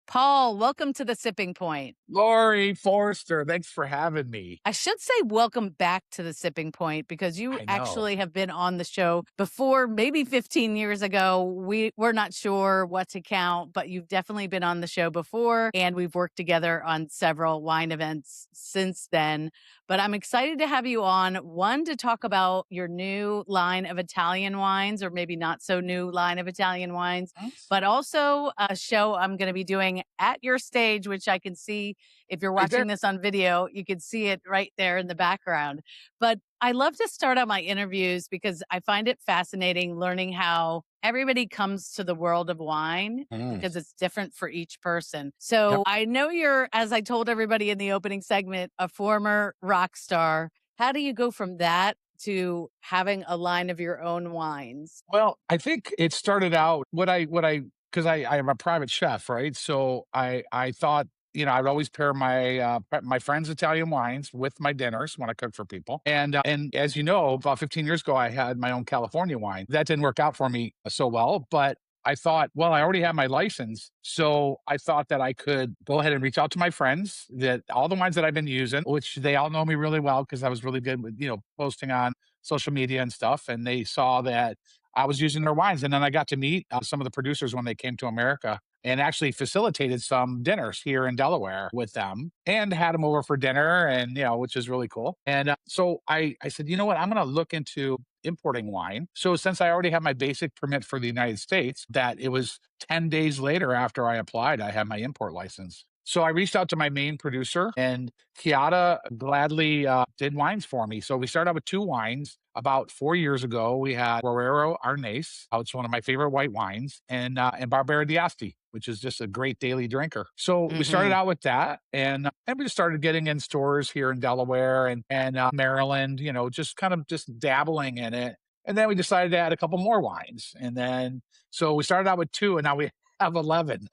Paul, welcome to the Sipping Point. Lori Forster, thanks for having me. I should say welcome back to the Sipping Point because you I know. actually have been on the show before, maybe 15 years ago. We're not sure what to count, but you've definitely been on the show before, and we've worked together on several wine events since then. But I'm excited to have you on, one, to talk about your new line of Italian wines, or maybe not so new line of Italian wines, but also a show I'm going to be doing at your stage, which I can see if you're Right there. watching this on video, you can see it right there in the background. But I love to start out my interviews because I find it fascinating learning how everybody comes to the world of wine Mm. because it's different for each person. Yep. So I know you're, as I told everybody in the opening segment, a former rock star. How do you go from that to having a line of your own wines? Well, I think it started out because I am a private chef, right? So I thought, I'd always pair my friends' Italian wines with my dinners when I cook for people. And as you know, about 15 years ago, I had my own California wine. That didn't work out for me so well, but I thought, well, I already have my license. So I thought that I could go ahead and reach out to my friends that all the wines that I've been using, which they all know me really well because I was really good with, posting on social media and stuff. And they saw that I was using their wines. And then I got to meet some of the producers when they came to America and actually facilitated some dinners here in Delaware with them and had them over for dinner and, which is really cool. And so I said, you know what, I'm going to look into importing wine. So since I already have my basic permit for the United States, that it was 10 days later after I applied, I had my import license. So I reached out to my main producer and Kiata gladly did wines for me. So we started out with two wines. About 4 years ago, we had Rorero Arnase. It's one of my favorite white wines, and Barbera d'Asti, which is just a great daily drinker. So we started Hmm. out with that, and we just started getting in stores here in Delaware and Maryland. Just kind of just dabbling in it. And then we decided to add a couple more wines, and then so we started out with two, and now we have 11,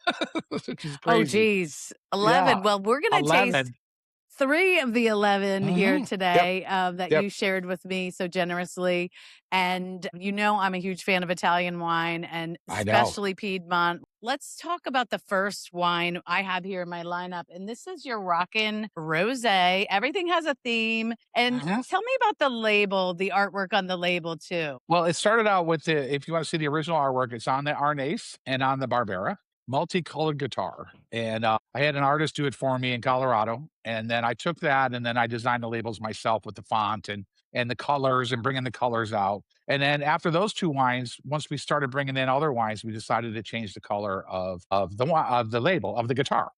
which is Oh, crazy. geez. 11. Yeah, Well, we're going to taste 11. three of the 11 here Yep. today that Yep. you shared with me so generously. And I'm a huge fan of Italian wine and I know. especially Piedmont. Let's talk about the first wine I have here in my lineup. And this is your Rockin' Rosé. Everything has a theme. And Mhm. tell me about the label, the artwork on the label, too. Well, it started out with if you want to see the original artwork, it's on the Arnase and on the Barbera, multicolored guitar. And I had an artist do it for me in Colorado. And then I took that and then I designed the labels myself with the font and the colors and bringing the colors out. And then after those two wines, once we started bringing in other wines, we decided to change the color of the label of the guitar.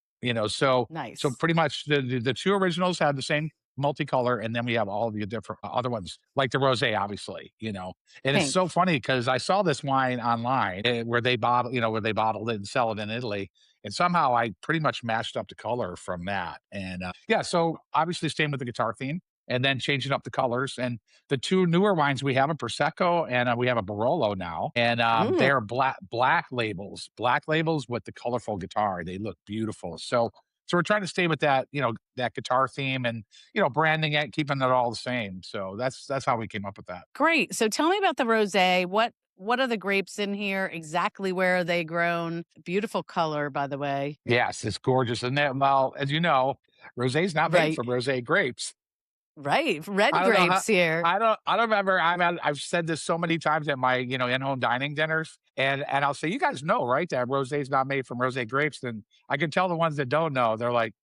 So Nice. pretty much the two originals had the same multicolor, and then we have all the different other ones like the rosé, obviously. And it's so Pink. funny because I saw this wine online where they bottled it and sell it in Italy. And somehow I pretty much matched up the color from that. And yeah, so obviously staying with the guitar theme and then changing up the colors. And the two newer wines we have a Prosecco and we have a Barolo now. And Mm. they're black labels with the colorful guitar. They look beautiful. So we're trying to stay with that, that guitar theme and, branding it, keeping it all the same. So that's how we came up with that. Great. So tell me about the rosé. What are the grapes in here? Exactly where are they grown? Beautiful color, by the way. Yes, it's gorgeous. And then, well, as you know, rosé is not made Right. from rosé grapes. Right. Red I don't know how grapes here. I don't remember. I've said this so many times at my, in-home dining dinners. And I'll say, you guys know, right, that rosé is not made from rosé grapes. And I can tell the ones that don't know, they're like,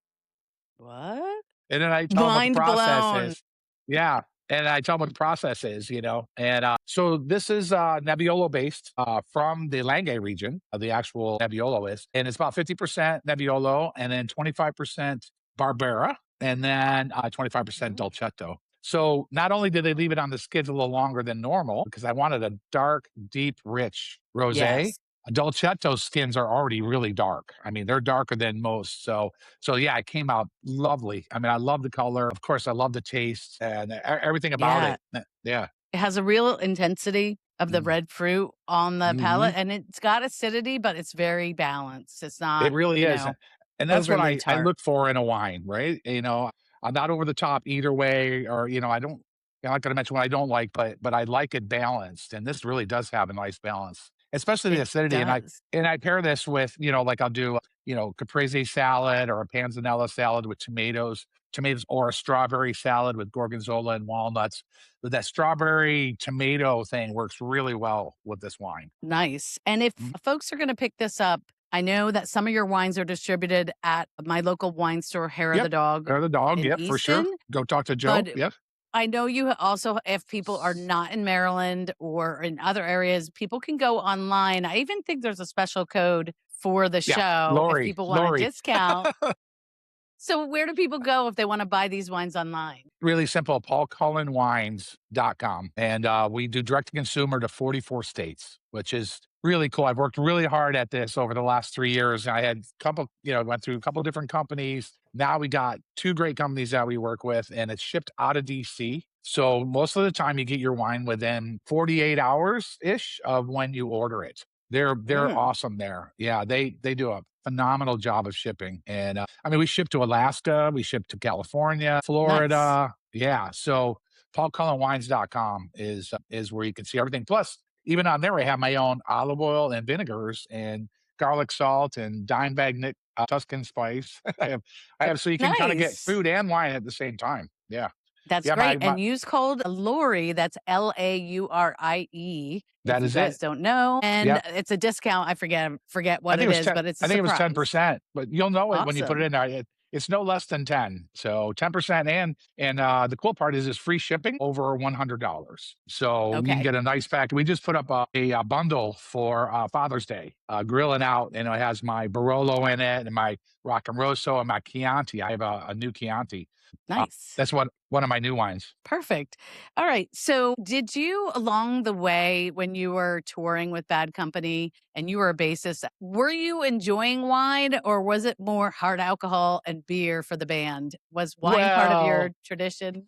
What? and then I tell them what the Mind process blown. is. Yeah. And I tell them what the process is. And so this is Nebbiolo based from the Langhe region of the actual Nebbiolo is. And it's about 50% Nebbiolo and then 25% Barbera and then 25% Mhm. Dolcetto. So not only did they leave it on the skids a little longer than normal because I wanted a dark, deep, rich rosé. Yes. Dolcetto skins are already really dark. I mean, they're darker than most. So yeah, it came out lovely. I mean, I love the color. Of course, I love the taste and everything about Yeah. it. Yeah. It has a real intensity of the Mm. red fruit on the palate Mhm. and it's got acidity, but it's very balanced. It's It not, really is. And that's what overly I tart. look for in a wine, right? I'm not over the top either way, or I don't. I'm not going to mention what I don't like, but I like it balanced, and this really does have a nice balance. especially the It acidity. does. And I pair this with, like I'll do, caprese salad or a panzanella salad with tomatoes, or a strawberry salad with gorgonzola and walnuts. But that strawberry tomato thing works really well with this wine. Nice. And if Mhm. folks are going to pick this up, I know that some of your wines are distributed at my local wine store, Hair of the Yep. Dog Or the dog. in Yep, for sure. Easton. Go talk to Joe. But Yep. I know you also, if people are not in Maryland or in other areas, people can go online. I even think there's a special code for the Yeah. show if Lori. people want a Lori. discount. So, where do people go if they want to buy these wines online? Really simple, paulcullenwines.com. And we do direct to consumer to 44 states, which is really cool. I've worked really hard at this over the last 3 years. I had a couple, went through a couple of different companies. Now we got two great companies that we work with, and it's shipped out of DC. So most of the time you get your wine within 48 hours ish of when you order it. They're Mm, awesome there. Yeah, they do a phenomenal job of shipping. And I mean, we ship to Alaska, we ship to California, nice. Florida. Yeah. So paulcullenwines.com is where you can see everything. Plus, even on there, I have my own olive oil and vinegars and garlic salt and dime bag Tuscan spice. I have so you can kind of get Nice. food and wine at the same time. Yeah. That's Yeah. great. My And use code Lori, that's Laurie, if that you is guys it. don't know. And Yeah. it's a discount. I forget what it is, but it's a I think it was surprise. 10%, but you'll know it when you put it Awesome. in there. It's no less than 10. So 10%, and the cool part is it's free shipping over $100. So you can Okay. get a nice pack. We just put up a bundle for Father's Day, grilling out, and it has my Barolo in it and my Rock and Rosso and my Chianti. I have a new Chianti. Uh, Nice. that's one of my new wines. Perfect. All right. So, did you, along the way, when you were touring with Bad Company and you were a bassist, were you enjoying wine or was it more hard alcohol and beer for the band? Was wine part of your Well, tradition?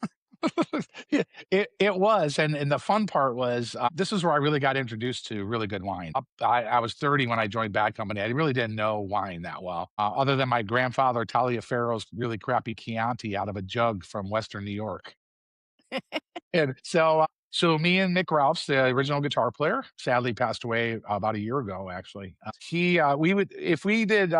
Yeah, it was, and the fun part was, this is where I really got introduced to really good wine. I was 30 when I joined Bad Company. I really didn't know wine that well, other than my grandfather Taliaferro's really crappy Chianti out of a jug from Western New York. And so me and Nick Ralphs, the original guitar player, sadly passed away about a year ago, actually. We would, if we did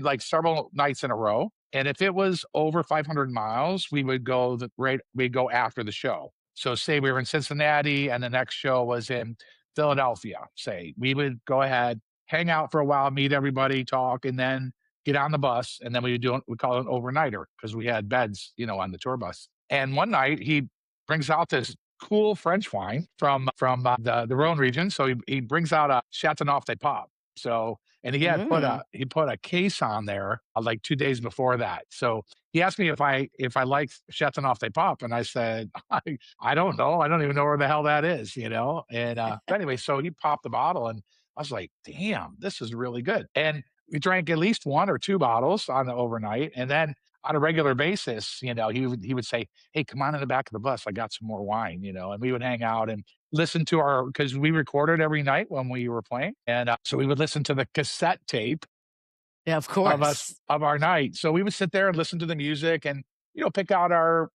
like several nights in a row. And if it was over 500 miles, we would go we'd go after the show. So say we were in Cincinnati and the next show was in Philadelphia, say we would go ahead, hang out for a while, meet everybody, talk, and then get on the bus. And then we call it an overnighter because we had beds, on the tour bus. And one night he brings out this cool French wine from the Rhone region. So he brings out a Chateauneuf de Pape. So and Mm. he put a case on there like 2 days before that. So he asked me if I like Chateauneuf de Pape, and I said I don't know. I don't even know where the hell that is. And but anyway, so he popped the bottle, and I was like, damn, this is really good. And we drank at least one or two bottles on the overnight, and then on a regular basis, he would say, "Hey, come on in the back of the bus. I got some more wine," and we would hang out and listen to because we recorded every night when we were playing, and so we would listen to the cassette tape Yeah, of of us course. of our night. So we would sit there and listen to the music and pick out our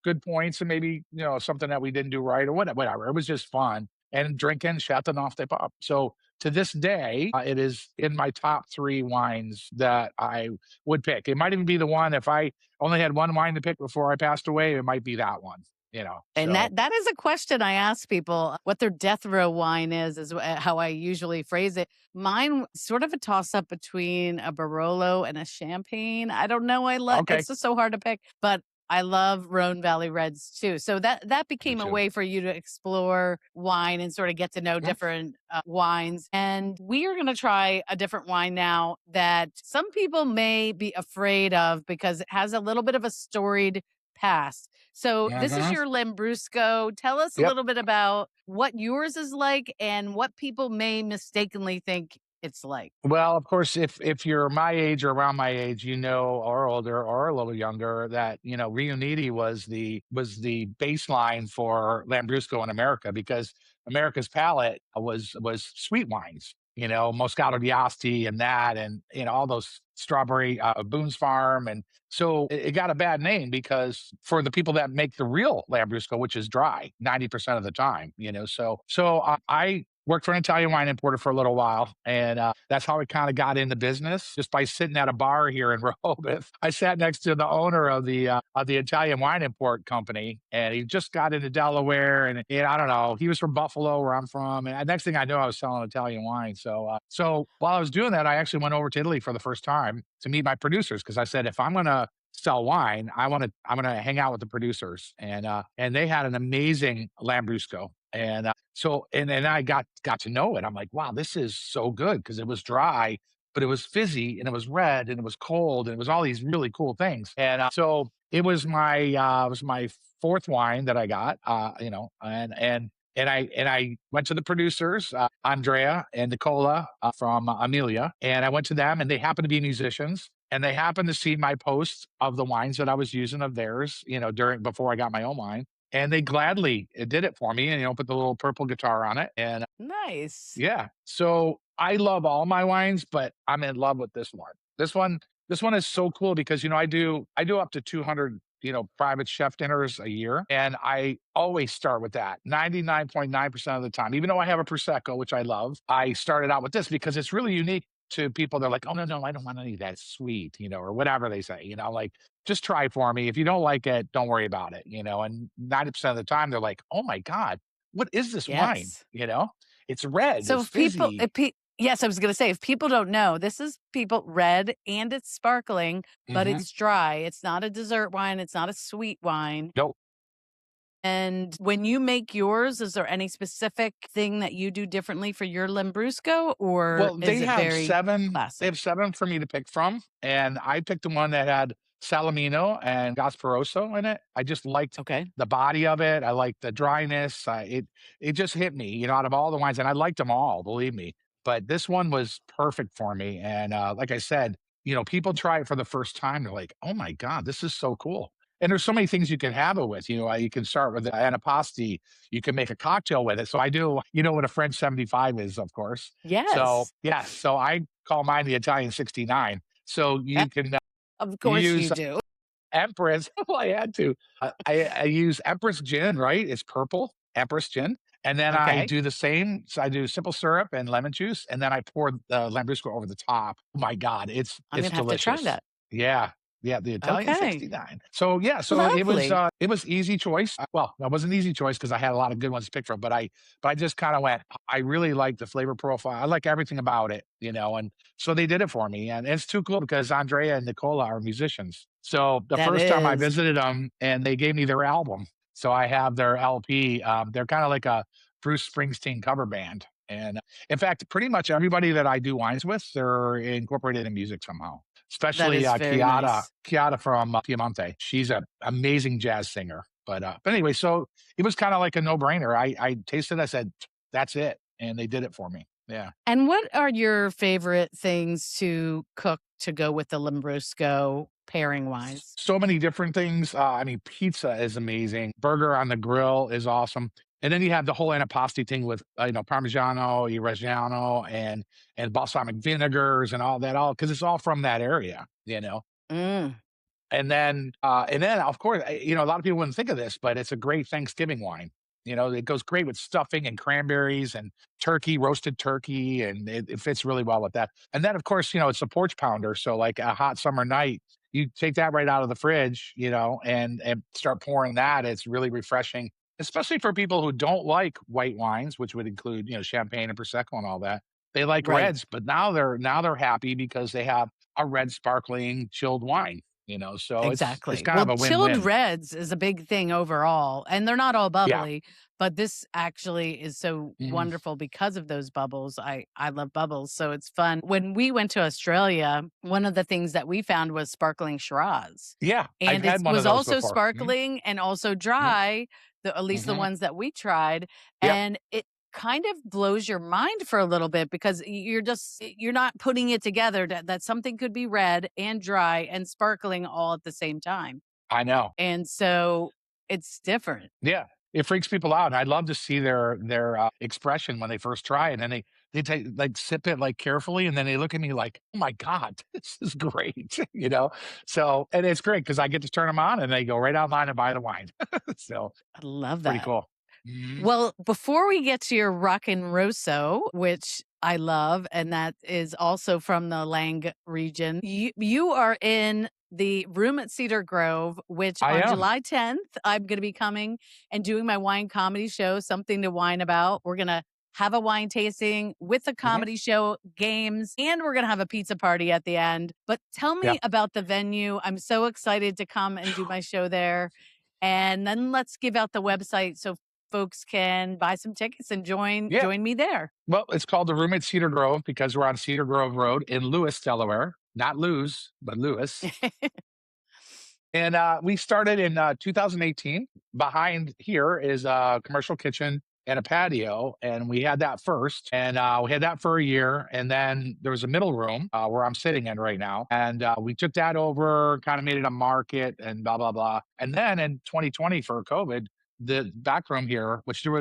good points and maybe something that we didn't do right or whatever. It was just fun and drinking Chateauneuf de Pop. So to this day, it is in my top three wines that I would pick. It might even be the one if I only had one wine to pick before I passed away. It might be that one. And So that is a question I ask people what their death row wine is how I usually phrase it. Mine sort of a toss up between a Barolo and a Champagne. I don't know. okay, It's just so hard to pick, but I love Rhone Valley Reds too. So that I do became a too. way for you to explore wine and sort of get to know Mhm. different wines. And we are going to try a different wine now that some people may be afraid of because it has a little bit of a storied past. So this is Mhm. your Lambrusco. Tell us a Yep. little bit about what yours is like and what people may mistakenly think it's like. Well, of course, if you're my age or around my age, or older or a little younger, that Riuniti was the baseline for Lambrusco in America because America's palate was sweet wines. Moscato d'Asti and that, and all those strawberry Boone's Farm, and so it got a bad name because for the people that make the real Lambrusco, which is dry 90% of the time. So I worked for an Italian wine importer for a little while, and that's how I kind of got into business just by sitting at a bar here in Rehoboth. I sat next to the owner of the Italian wine import company, and he just got into Delaware, and I don't know, he was from Buffalo, where I'm from, and next thing I know, I was selling Italian wine. So while I was doing that, I actually went over to Italy for the first time to meet my producers because I said, if I'm gonna sell wine, I'm gonna hang out with the producers, and they had an amazing Lambrusco, and then I got to know it. I'm like, wow, this is so good because it was dry, but it was fizzy and it was red and it was cold and it was all these really cool things. So it was my fourth wine that I got, and I went to the producers, Andrea and Nicola from Amelia, and I went to them, and they happened to be musicians, and they happened to see my posts of the wines that I was using of theirs, during before I got my own wine, and they gladly did it for me, and put the little purple guitar on it, and Nice. yeah. So I love all my wines, but I'm in love with this one. This one is so cool because I do up to 200 private chef dinners a year, and I always start with that 99.9% of the time. Even though I have a prosecco, which I love, I started out with this because it's really unique to people. They're like, oh no, I don't want any of that sweet, or whatever they say. Like, just try it for me. If you don't like it, don't worry about it. And 90% of the time they're like, oh my god, what is this wine? Yes. It's red, So it's fizzy. yes, I was gonna say, if people don't know, this is people red and it's sparkling, but Mhm. it's dry. It's not a dessert wine, it's not a sweet wine. Nope. And when you make yours, is there any specific thing that you do differently for your Lambrusco, or Well, is it very they classic? have 7 for me to pick from, and I picked the one that had Salamino and Gasparoso in it. I just liked Okay. the body of it, I liked the dryness, it just hit me, out of all the wines, and I liked them all, believe me, but this one was perfect for me, and, like I said, people try it for the first time, they're like, "Oh my god, this is so cool." And there's so many things you can have it with, you can start with the antipasto, you can make a cocktail with it, so I do what a French 75 is, of course. So, Yes. yeah, so I call mine the Italian 69. So Uh, you can, of course you use do. Empress. Well, I had to. I use Empress gin, right? It's purple, Empress gin, and then I Okay. do the same. So I do simple syrup and lemon juice, and then I pour the Lambrusco over the top. Oh my god, I'm it's gonna have to try delicious. that. Yeah, yeah, the Italian Okay. 69. So yeah, so Lovely. it was easy choice. Well, that was an easy choice because I had a lot of good ones to pick from, but I just kind of went. I really like the flavor profile. I like everything about it, and so they did it for me, and it's too cool because Andrea and Nicola are musicians. So the That first time I is. visited them, and they gave me their album, so I have their LP. They're kind of like a Bruce Springsteen cover band, and in fact, pretty much everybody that I do wines with, they're incorporated in music somehow. That Especially is very nice. Chiara from Piemonte. She's an amazing jazz singer. But anyway, so it was kind of like a no brainer. I tasted. I said, "That's it," and they did it for me. Yeah. And what are your favorite things to cook to go with the Lambrusco pairing wise? So many different things. I mean, pizza is amazing. Burger on the grill is awesome. And then you have the whole antipasto thing with Parmigiano, Reggiano, and balsamic vinegars and all that, all because it's all from that area. Mm, And then of course, a lot of people wouldn't think of this, but it's a great Thanksgiving wine. It goes great with stuffing and cranberries and turkey, roasted turkey, and it fits really well with that. And then, of course, it's a porch pounder. So, like a hot summer night, you take that right out of the fridge, and start pouring that. It's really refreshing, especially for people who don't like white wines, which would include, champagne and prosecco and all that. They like right. reds, but now they're happy because they have a red sparkling chilled wine. So it's Exactly. kind of Well, a chilled win-win. reds is a big thing overall, and they're not all Yeah. bubbly, but this actually is so Mhm. wonderful because of those bubbles. I love bubbles, so it's fun. When we went to Australia, one of the things that we found was sparkling Shiraz. Yeah, I've And it had one of was those also before. Mhm, sparkling and also mhm, dry, at least the mhm. ones that we tried, Yep, and it kind of blows your mind for a little bit because you're not putting it together that something could be red and dry and sparkling all at the same time. I know. And so it's different. Yeah, it freaks people out, and I'd love to see their expression when they first try it, and they take like, sip it, like, carefully, and then they look at me like, "Oh my god, this is great," you know? So and it's great because I get to turn them on, and they go right online and buy the wine. So, I love pretty that. cool. Mhm. Well, before we get to your Rockin' Rosso, which I love, and that is also from the Lang region, you are in the room at Cedar Grove, which I on am. July 10th, I'm going to be coming and doing my wine comedy show, Something to Wine About. We're going to have a wine tasting with a Mhm. comedy show, games, and we're going to have a pizza party at the end. But tell Yeah. me about the venue. I'm so excited to come and do my show there. And then let's give out the website so folks can buy some tickets and join Yeah. join me there. Well, it's called the Room at Cedar Grove because we're on Cedar Grove Road in Lewis, Delaware. Not Lewis, but Lewis. And we started in 2018. Behind here is a commercial kitchen and a patio. And we had that first. And we had that for a year. And then there was a middle room where I'm sitting in right now. And we took that over, kind of made it a market and blah, blah, blah. And then in 2020 for COVID, the back room here, which there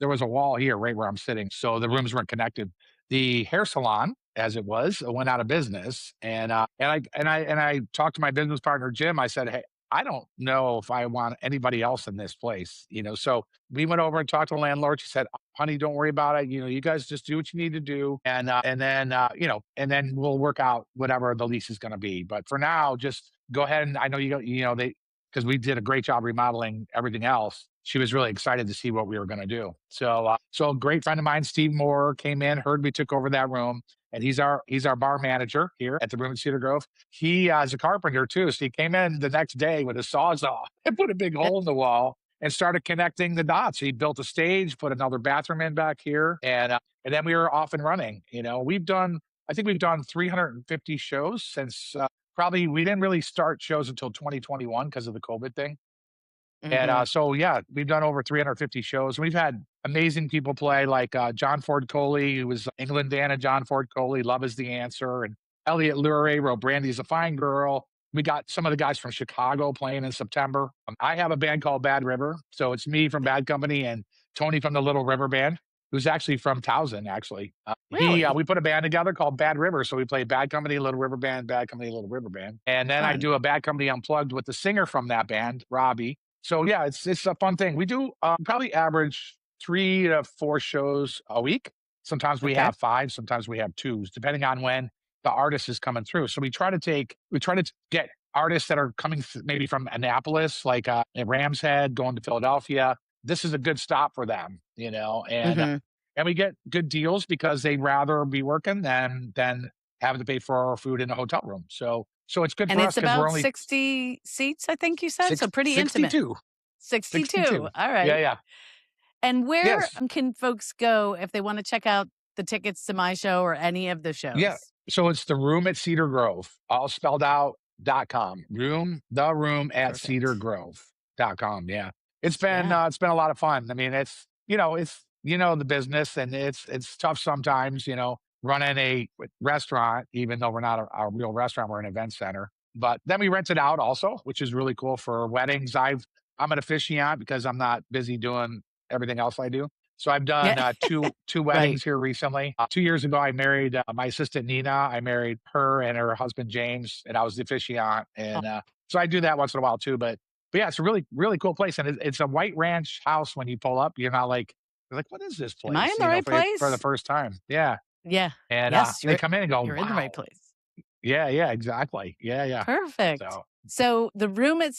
was a wall here right where I'm sitting. So the rooms weren't connected. The hair salon, as it was, went out of business, and I talked to my business partner Jim. I said, "Hey, I don't know if I want anybody else in this place, you know." So we went over and talked to the landlord. She said, "Honey, don't worry about it. You know, you guys just do what you need to do, and then and then we'll work out whatever the lease is going to be. But for now, just go ahead and I know they because we did a great job remodeling everything else. She was really excited to see what we were going to do. So a great friend of mine, Steve Moore, came in, heard we took over that room, and he's our bar manager here at the room at Cedar Grove. He is a carpenter too, so he came in the next day with a sawzall and put a big Eh, hole in the wall and started connecting the dots. He built a stage, put another bathroom in back here, and then we were off and running. You know, I think we've done 350 shows since probably we didn't really start shows until 2021 because of the COVID thing. And mhm. so, yeah, we've done over 350 shows. We've had amazing people play like John Ford Coley, who was England Dana John Ford Coley, Love is the Answer. And Elliot Lurie wrote Brandy's a Fine Girl. We got some of the guys from Chicago playing in September. I have a band called Bad River. So it's me from Bad Company and Tony from the Little River Band, who's actually from Towson, actually. Really? We put a band together called Bad River. So we play Bad Company, Little River Band, Bad Company, Little River Band. And then I Fun. do a Bad Company Unplugged with the singer from that band, Robbie. So yeah, it's a fun thing. We do probably average 3 to 4 shows a week. Sometimes we Okay. have five, sometimes we have twos, depending on when the artist is coming through. So we try to get artists that are coming maybe from Annapolis, like in Rams Head, going to Philadelphia. This is a good stop for them, you know, Mhm. and we get good deals because they'd rather be working than having to pay for our food in a hotel room. So it's good And for it's us because we're about only 60 seats, I think you said, so six, pretty intimate. 62. 62. 62. All Yeah, right. yeah. And where Yes. can folks go if they want to check out the tickets to my show or any of the Yeah. shows? So it's the room at Cedar Grove, all spelled out .com. The room at Cedar Perfect. Grove.com. Yeah. Yeah. It's been a lot of fun. I mean, it's the business and it's tough sometimes, running a restaurant, even though we're not a real restaurant, we're an event center. But then we rent it out also, which is really cool for weddings. I'm an officiant because I'm not busy doing everything else I do. So I've done Yeah. two Right. weddings here recently. 2 years ago, I married my assistant Nina. I married her and her husband James, and I was the officiant. Oh, And so I do that once in a while too. But yeah, it's a really really cool place, and it's a white ranch house. When you pull up, you're like, what is this am I in place? the right For the place? first time. Yeah, Yeah. and Yes, they come in and go, you're in the right wow. place. Yeah, yeah, exactly. Yeah, yeah. Perfect. So So the room at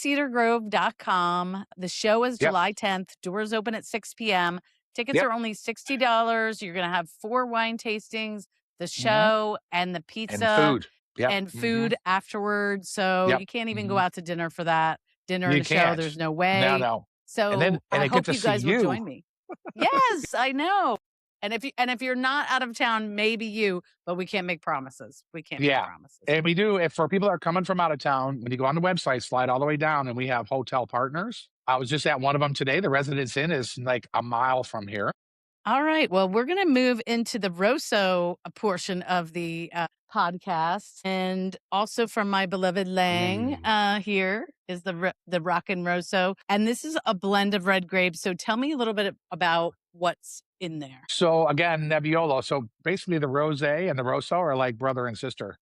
cedargrove.com. The show is yep, July 10th. Doors open at 6 p.m. Tickets yep. are only $60. You're going to have 4 wine tastings, the Hmm. show, and the And pizza food. Yep. and Hmm. food afterwards. So Yep. you can't even go Hmm. out to dinner for that. Dinner and You a show, can't. there's no No, way. no. So And I I get hope to you see guys will you. join me. Yes, I know. And if you're not out of town, maybe you, but we can't make promises. We can't make Yeah. promises. And we do, if for people that are coming from out of town, when you go on the website, slide all the way down, and we have hotel partners. I was just at one of them today. The Residence Inn is like a mile from here. All right. Well, we're going to move into the Rosso portion of the podcast, and also from my beloved Lang. Mm. Here is the Rockin' Rosso, and this is a blend of red grapes. So tell me a little bit about what's in there. So again, Nebbiolo. So basically, the Rosé and the Rosso are like brother and sister.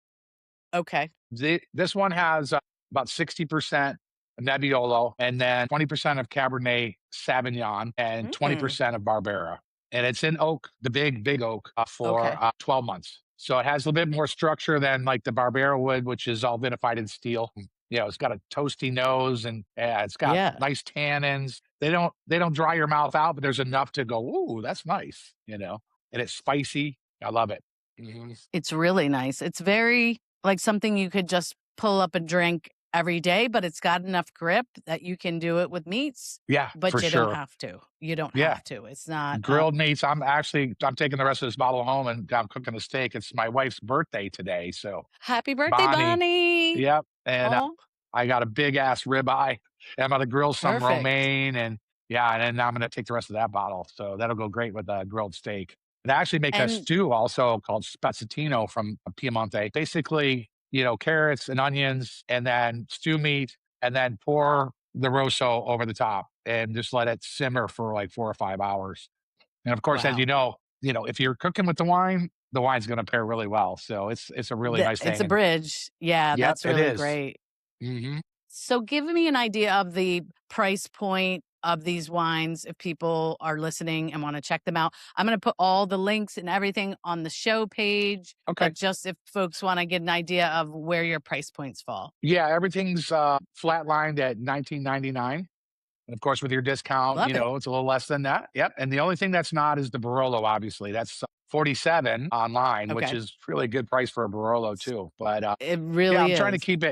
Okay. This one has about 60% Nebbiolo, and then 20% of Cabernet Sauvignon and Mm, 20% of Barbera. And it's in oak, the big oak, for okay. 12 months. So it has a little bit more structure than like the Barbera would, which is all vinified in steel. It's got a toasty nose, and it's got Yeah. nice tannins. They don't dry your mouth out, but there's enough to go, ooh, that's nice. And it's spicy. I love it. Mhm. It's really nice. It's very like something you could just pull up and drink every day, but it's got enough grip that you can do it with meats, Yeah, for but you don't sure. have to. You don't Yeah. have to. It's not Grilled meats. I'm taking the rest of this bottle home and I'm cooking a steak. It's my wife's birthday today. So happy birthday, Bonnie, Bonnie. yep. And Oh, I got a big ass ribeye. And I'm gonna grill some perfect. romaine, and yeah, and then I'm gonna take the rest of that bottle. So that'll go great with a grilled steak. And I actually make a And stew also called spezzettino from Piemonte. Basically, carrots and onions, and then stew meat, and then pour the rosso over the top and just let it simmer for like 4 or 5 hours. And of course, as wow, if you're cooking with the wine's going to pair really well. So it's a really nice it's thing. a And bridge. Yeah, yep, that's it really is. great. Mm-hmm. So give me an idea of the price point of these wines if people are listening and want to check them out. I'm going to put all the links and everything on the show page, Okay. but just if folks want to get an idea of where your price points fall. Yeah, everything's flatlined at 19.99. And of course, with your discount, Love it. it's a little less than that. Yep. And the only thing that's not is the Barolo, obviously. That's 47 online, which Okay. is really a good price for a Barolo too. But It yeah, really I'm is. trying to keep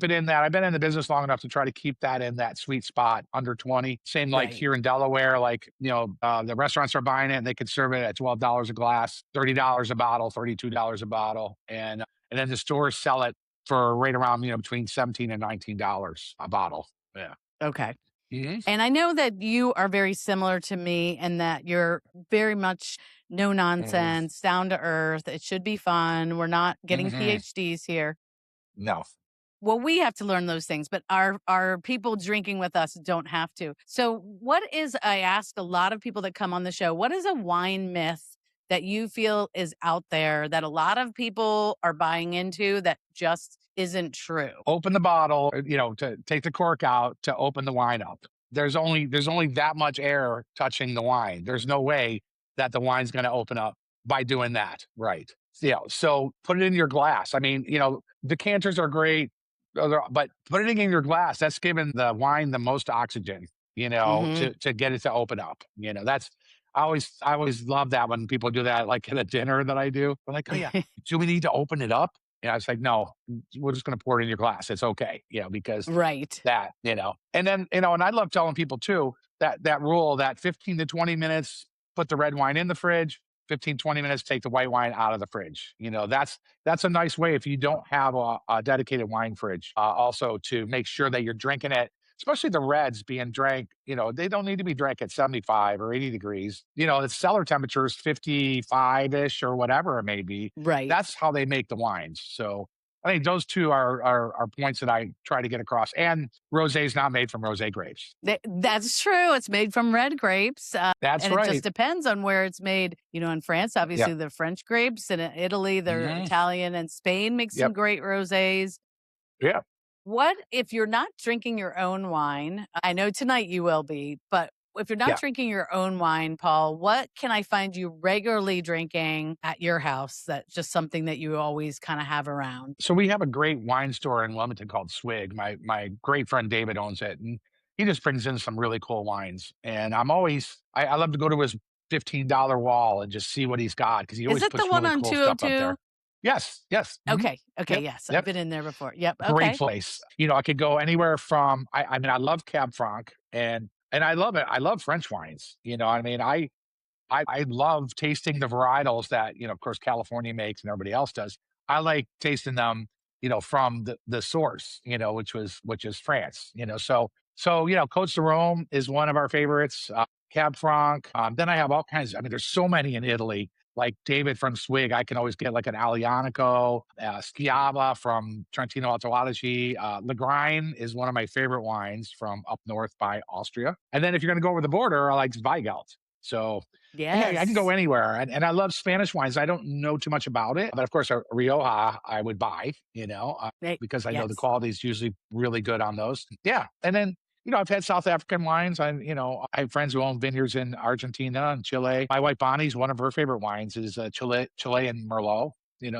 it in that. I've been in the business long enough to try to keep that in that sweet spot under 20. Same like Right. here in Delaware, like, the restaurants are buying it and they can serve it at $12 a glass, $30 a bottle, $32 a bottle. And then the stores sell it for right around, between 17 and $19 a bottle. Yeah. Okay. Hmm. And I know that you are very similar to me and that you're very much no Hmm. nonsense, down to earth. It should be fun. We're not getting Hmm. PhDs here. No. Well, we have to learn those things, but our people drinking with us don't have to. So, what is I ask a lot of people that come on the show, what is a wine myth that you feel is out there that a lot of people are buying into that just isn't true? Open the bottle, to take the cork out to open the wine up. There's only that much air touching the wine. There's no way that the wine's going to open up by doing that. Right. So put it in your glass. I mean, decanters are great, but put it in your glass. That's giving the wine the most oxygen, Mhm. to get it to open up. That's I always love that when people do that, like at a dinner that I do. They're like, oh yeah, do we need to open it up? Yeah, it's like, no, we're just going to pour it in your glass. It's okay, because Right. and then, and I love telling people too that rule that 15 to 20 minutes, put the red wine in the fridge, 15, 20 minutes, take the white wine out of the fridge. That's a nice way if you don't have a dedicated wine fridge, also to make sure that you're drinking it. Especially the reds being drank, they don't need to be drank at 75 or 80 degrees. The cellar temperature is 55 ish or whatever it may be. Right. That's how they make the wines. So I think those two are points that I try to get across. And rosé is not made from rosé grapes. That's true. It's made from red grapes, That's and it just right. depends on where it's made. In France, Yep. obviously, they're French grapes, and in Italy, they're Hmm. Italian, and Spain makes some Yep. great rosés. Yeah. What if you're not drinking your own wine? I know tonight you will be, but if you're not Yeah. drinking your own wine, Paul, what can I find you regularly drinking at your house that's just something that you always kind of have around? So we have a great wine store in Wilmington called Swig. My great friend David owns it, and he just brings in some really cool wines. And I love to go to his $15 wall and just see what he's got because he Is always it the puts one really on cool stuff up 202? there. Yes. Yes. Mhm. Okay. Okay. Yep. Yes. I've Yep. been in there before. Yep. Great Okay. place. I could go anywhere from I mean, I love Cab Franc, and I love it. I love French wines. I mean, I love tasting the varietals that, of course, California makes and everybody else does. I like tasting them, from the source, which is France. Cote de Rome is one of our favorites. Cab Franc. Then I have all kinds. I mean, there's so many in Italy. Like David from Swig, I can always get like an Aglianico, Schiava from Trentino Alto Adige. Lagrein is one of my favorite wines from up north by Austria. And then if you're going to go over the border, I like Zweigelt. So I can go Yes. anywhere, and I love Spanish wines. I don't know too much about it, but of course, a Rioja I would buy, because I know the Yes. quality is usually really good on those. Yeah, and then I've had South African wines. I have friends who own vineyards in Argentina and Chile. My wife Bonnie's one of her favorite wines is Chilean Merlot.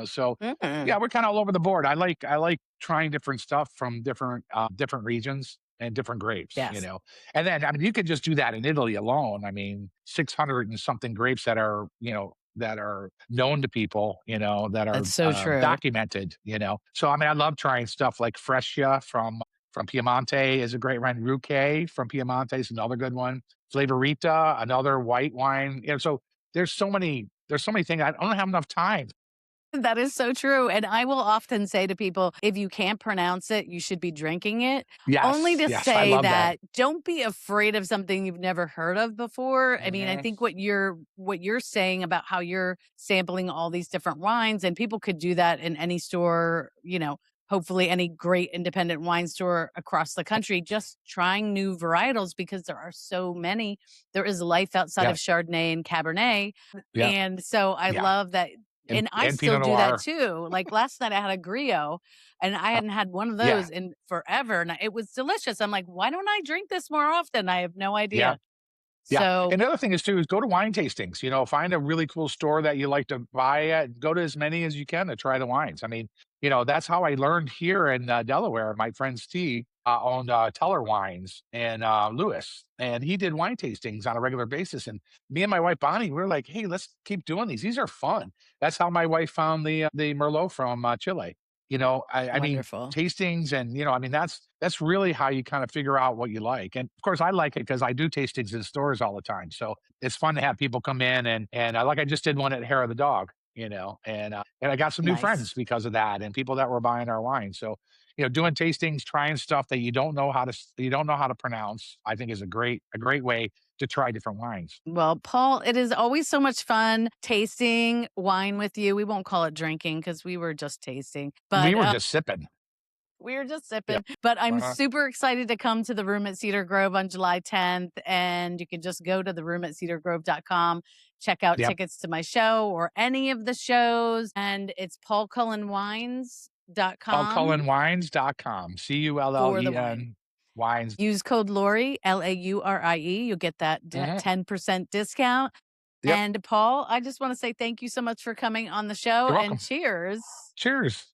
So yeah, Mm. we're kind of all over the board. I like trying different stuff from different regions and different grapes. Yes. And then, I mean, you could just do that in Italy alone. I mean, 600 and something grapes that are known to people, that are That's so true. documented. So I mean, I love trying stuff like Frescia from Piemonte is a great wine. Ruque from Piemonte is another good one. Flavorita, another white wine. So there's so many things. I don't have enough time. That is so true, and I will often say to people, if you can't pronounce it, you should be drinking it, only Yes, to yes, I say love that. that don't be afraid of something you've never heard of before. I mean, I Mhm. think what you're saying about how you're sampling all these different wines, and people could do that in any store, hopefully any great independent wine store across the country, just trying new varietals because there are so many. There is life outside of Yep, Chardonnay and Cabernet, yep, and so I yeah, love that, and and I and still Pinot do that Noir. too. Like last night I had a griot and I Uh, hadn't had one of yeah, those in forever and it was delicious. I'm like, why don't I drink this more often? I have no yeah. idea. Yeah, So and the other thing is too is go to wine tastings, find a really cool store that you like to buy at, go to as many as you can to try the wines. I mean, that's how I learned here in, Delaware. My friend Steve, owned, Teller Wines in, Lewis, and he did wine tastings on a regular basis, and me and my wife Bonnie, we are like, "Hey, let's keep doing these. These are fun." That's how my wife found the Merlot from, Chile. I mean, wonderful. tastings and, I mean, that's really how you kind of figure out what you like. And of course, I like it because I do tastings in stores all the time. So it's fun to have people come in and I just did one at Hair of the Dog, and I got some new friends Nice. because of that and people that were buying our wine. So, doing tastings, trying stuff that you don't know how to pronounce, I think is a great way to try different wines. Well, Paul, it is always so much fun tasting wine with you. We won't call it drinking because we were just tasting, We but were just sipping. we were just Yep. sipping, but I'm Uh-huh. super excited to come to the room at Cedar Grove on July 10th. And you can just go to the room at cedargrove.com, check out Yep. tickets to my show or any of the shows. And it's paulcullenwines.com PaulCullenWines.com. for the wine. CULLEN wines. Use code Lori, Laurie. You'll get that Mhm. 10% discount. Yep. And Paul, I just want to say thank you so much for coming on the show You're and welcome. cheers. Cheers.